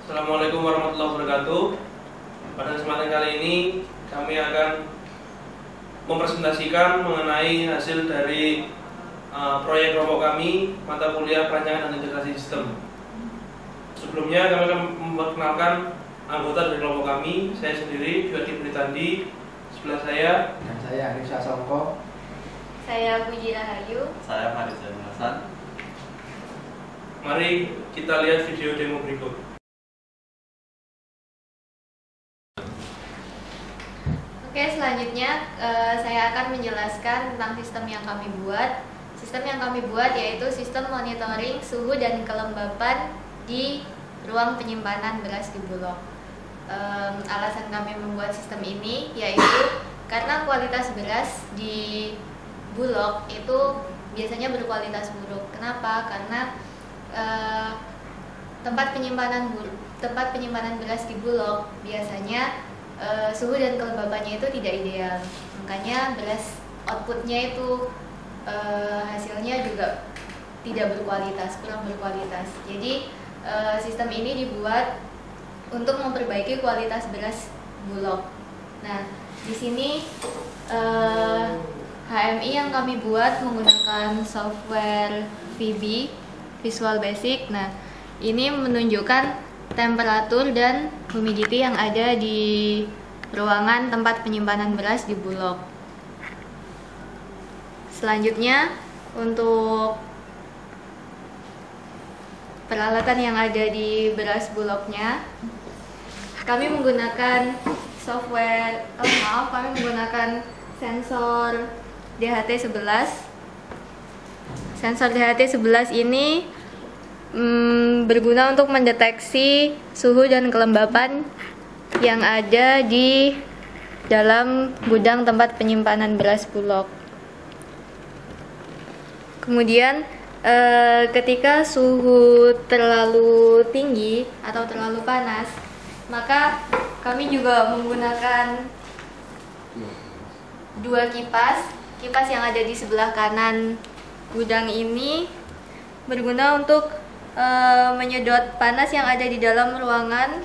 Assalamualaikum warahmatullahi wabarakatuh. Pada kesempatan kali ini kami akan mempresentasikan mengenai hasil dari proyek kelompok kami mata kuliah perancangan dan integrasi sistem. Sebelumnya kami akan memperkenalkan anggota dari kelompok kami. Saya sendiri Yudi Pritandi, sebelah saya, dan saya Arif Sasongko. Saya Puji Rahayu. Saya Farid Hasan. Mari kita lihat video demo berikut. Oke, selanjutnya saya akan menjelaskan tentang sistem yang kami buat. Sistem yang kami buat yaitu sistem monitoring suhu dan kelembapan di ruang penyimpanan beras di Bulog. Alasan kami membuat sistem ini yaitu karena kualitas beras di Bulog itu biasanya berkualitas buruk. Kenapa? Karena tempat penyimpanan beras di Bulog biasanya suhu dan kelembapannya itu tidak ideal. Makanya beras outputnya itu hasilnya juga tidak berkualitas, kurang berkualitas. Jadi sistem ini dibuat untuk memperbaiki kualitas beras Bulog. Nah, di sini HMI yang kami buat menggunakan software VB, Visual Basic. Nah, ini menunjukkan temperatur dan humidity yang ada di ruangan tempat penyimpanan beras di Bulog. Selanjutnya, untuk peralatan yang ada di beras Bulognya, kami menggunakan kami menggunakan sensor DHT11. Sensor DHT11 ini berguna untuk mendeteksi suhu dan kelembapan yang ada di dalam gudang tempat penyimpanan beras Bulog. Kemudian ketika suhu terlalu tinggi atau terlalu panas, maka kami juga menggunakan dua kipas yang ada di sebelah kanan gudang ini berguna untuk menyedot panas yang ada di dalam ruangan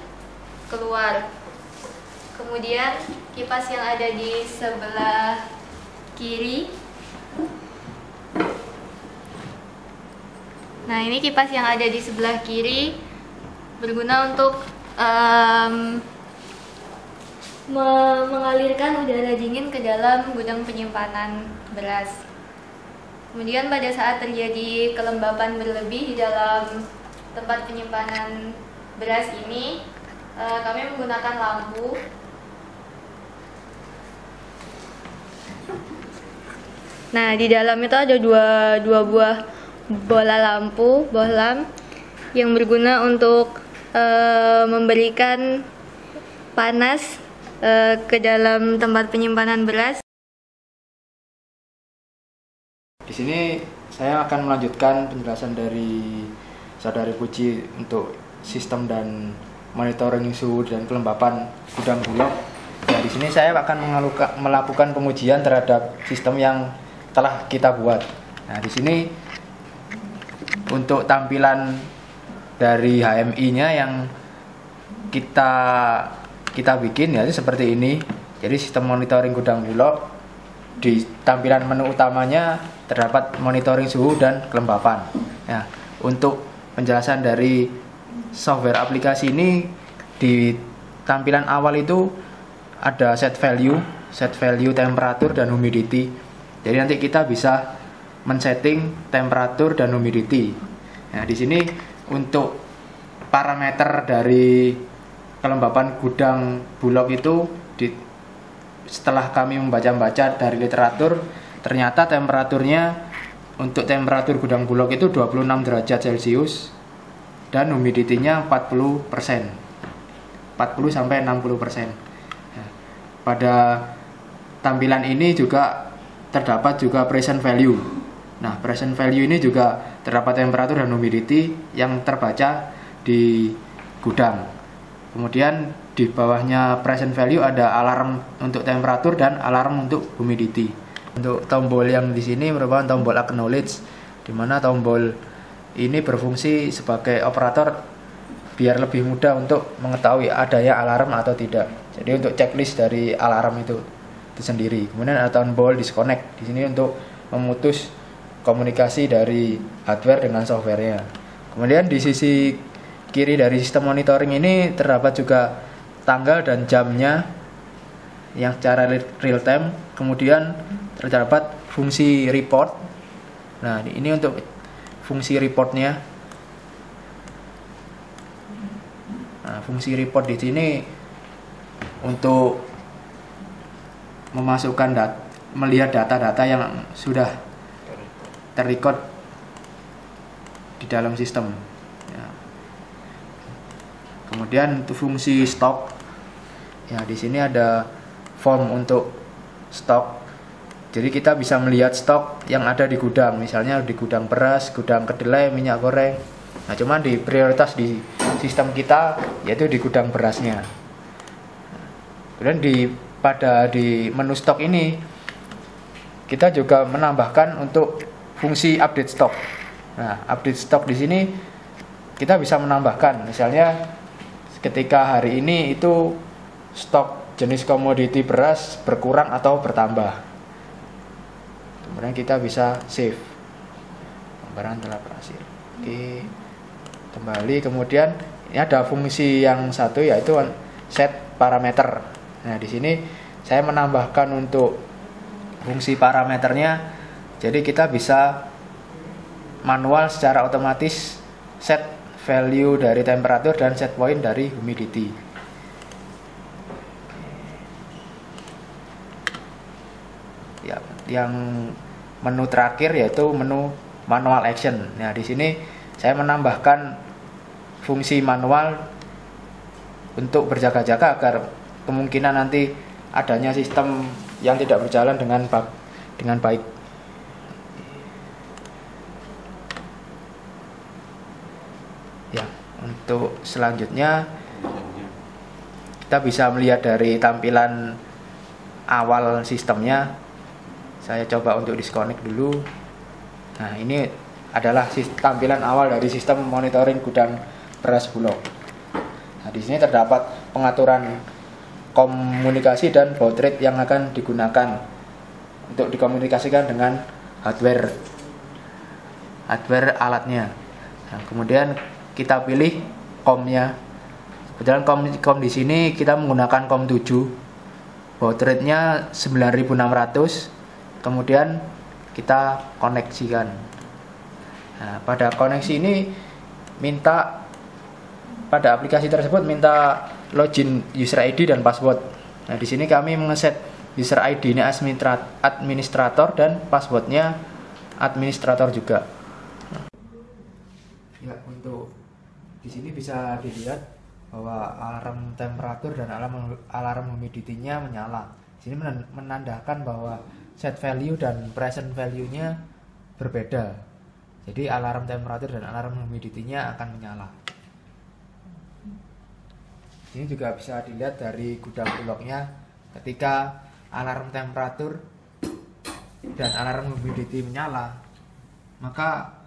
keluar. Kemudian kipas yang ada di sebelah kiri. Nah, ini kipas yang ada di sebelah kiri berguna untuk mengalirkan udara dingin ke dalam gudang penyimpanan beras. Kemudian pada saat terjadi kelembapan berlebih di dalam tempat penyimpanan beras ini, kami menggunakan lampu. Nah, di dalam itu ada dua buah bola lampu, bohlam, yang berguna untuk memberikan panas ke dalam tempat penyimpanan beras. Di sini saya akan melanjutkan penjelasan dari Saudari Puji untuk sistem dan monitoring suhu dan kelembapan gudang Bulog. Nah, di sini saya akan melakukan pengujian terhadap sistem yang telah kita buat. Nah, di sini untuk tampilan dari HMI-nya yang kita bikin ya seperti ini. Jadi sistem monitoring gudang Bulog, di tampilan menu utamanya terdapat monitoring suhu dan kelembapan. Ya, untuk penjelasan dari software aplikasi ini, di tampilan awal itu ada set value temperatur dan humidity. Jadi nanti kita bisa men-setting temperatur dan humidity. Nah, di sini untuk parameter dari kelembapan gudang Bulog itu setelah kami membaca-baca dari literatur, ternyata temperaturnya untuk temperatur gudang Bulog itu 26 derajat Celcius dan humidity-nya 40%. 40 sampai 60%. Nah, pada tampilan ini juga terdapat juga present value. Nah, present value ini juga terdapat temperatur dan humidity yang terbaca di gudang. Kemudian di bawahnya present value ada alarm untuk temperatur dan alarm untuk humidity. Untuk tombol yang di sini merupakan tombol acknowledge, di mana tombol ini berfungsi sebagai operator biar lebih mudah untuk mengetahui adanya alarm atau tidak. Jadi untuk checklist dari alarm itu sendiri. Kemudian ada on board disconnect. Di sini untuk memutus komunikasi dari hardware dengan softwarenya. Kemudian di sisi kiri dari sistem monitoring ini terdapat juga tanggal dan jamnya yang secara real time. Kemudian terdapat fungsi report. Nah, ini untuk fungsi reportnya. Nah, fungsi report di sini untuk memasukkan melihat data-data yang sudah terrecord di dalam sistem. Ya. Kemudian untuk fungsi stok, ya di sini ada form untuk stok. Jadi kita bisa melihat stok yang ada di gudang, misalnya di gudang beras, gudang kedelai, minyak goreng. Nah, cuman di prioritas di sistem kita yaitu di gudang berasnya. Kemudian di menu stok ini kita juga menambahkan untuk fungsi update stok. Nah, update stok di sini kita bisa menambahkan, misalnya ketika hari ini itu stok jenis komoditi beras berkurang atau bertambah. Kemudian kita bisa save. Pembayaran telah berhasil. Oke. Kembali, kemudian ini ada fungsi yang satu yaitu set parameter. Nah, di sini saya menambahkan untuk fungsi parameternya. Jadi kita bisa manual secara otomatis set value dari temperatur dan set point dari humidity. Ya, yang menu terakhir yaitu menu manual action. Nah, di sini saya menambahkan fungsi manual untuk berjaga-jaga agar kemungkinan nanti adanya sistem yang tidak berjalan dengan baik. Ya, untuk selanjutnya kita bisa melihat dari tampilan awal sistemnya. Saya coba untuk disconnect dulu. Nah, ini adalah tampilan awal dari sistem monitoring gudang beras Bulog. Nah, di sini terdapat pengaturan komunikasi dan baud rate yang akan digunakan untuk dikomunikasikan dengan hardware alatnya. Nah, kemudian kita pilih COM-nya. Kebetulan COM di sini kita menggunakan COM 7. Baud rate-nya 9600. Kemudian kita koneksikan. Nah, pada koneksi ini pada aplikasi tersebut minta login user ID dan password. Nah, di sini kami mengeset user ID-nya administrator dan passwordnya administrator juga. Ya, untuk di sini bisa dilihat bahwa alarm temperatur dan alarm humidity-nya menyala. Di sini menandakan bahwa set value dan present value-nya berbeda. Jadi alarm temperatur dan alarm humidity-nya akan menyala. Ini juga bisa dilihat dari gudang Bulognya, ketika alarm temperatur dan alarm humidity menyala, maka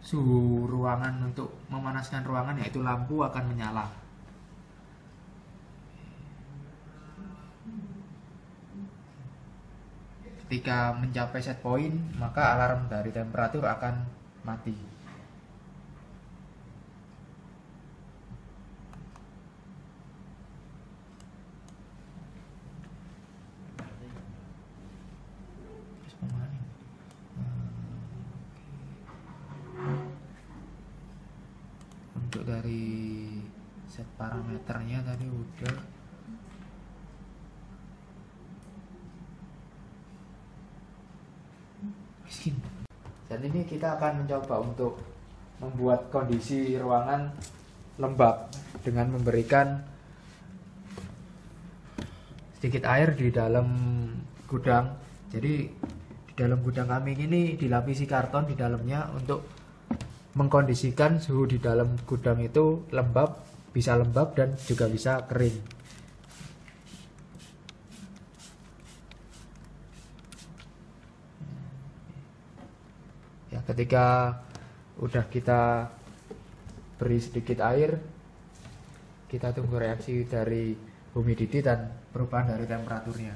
suhu ruangan untuk memanaskan ruangan yaitu lampu akan menyala. Ketika mencapai set point, maka alarm dari temperatur akan mati. Untuk dari set parameternya tadi udah. Dan ini kita akan mencoba untuk membuat kondisi ruangan lembab dengan memberikan sedikit air di dalam gudang. Jadi di dalam gudang kami ini dilapisi karton di dalamnya untuk mengkondisikan suhu di dalam gudang itu lembab, bisa lembab dan juga bisa kering. Ya, ketika udah kita beri sedikit air, kita tunggu reaksi dari humidity dan perubahan dari temperaturnya.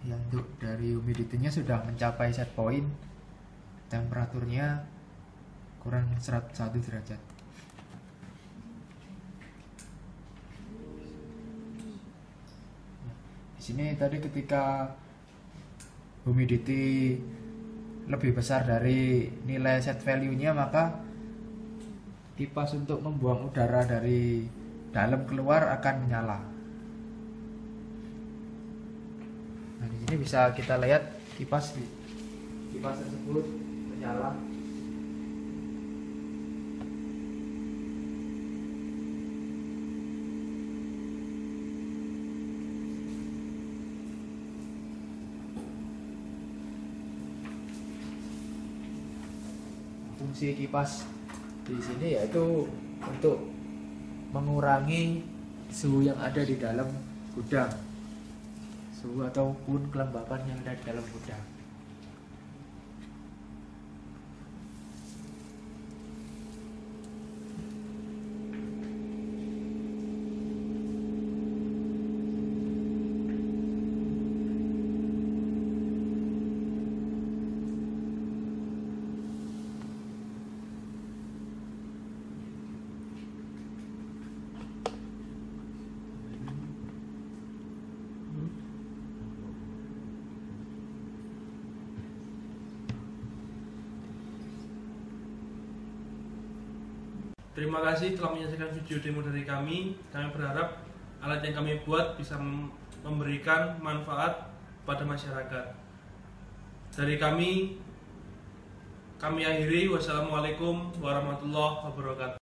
Ya, untuk dari humidity-nya sudah mencapai set point, temperaturnya kurang 1 derajat. Di sini tadi ketika humidity lebih besar dari nilai set value-nya, maka kipas untuk membuang udara dari dalam keluar akan menyala. Nah, di sini bisa kita lihat kipas tersebut menyala. Fungsi kipas di sini yaitu untuk mengurangi suhu yang ada di dalam gudang, suhu ataupun kelembapan yang ada di dalam gudang. Terima kasih telah menyaksikan video demo dari kami. Kami berharap alat yang kami buat bisa memberikan manfaat pada masyarakat. Dari kami akhiri. Wassalamualaikum warahmatullahi wabarakatuh.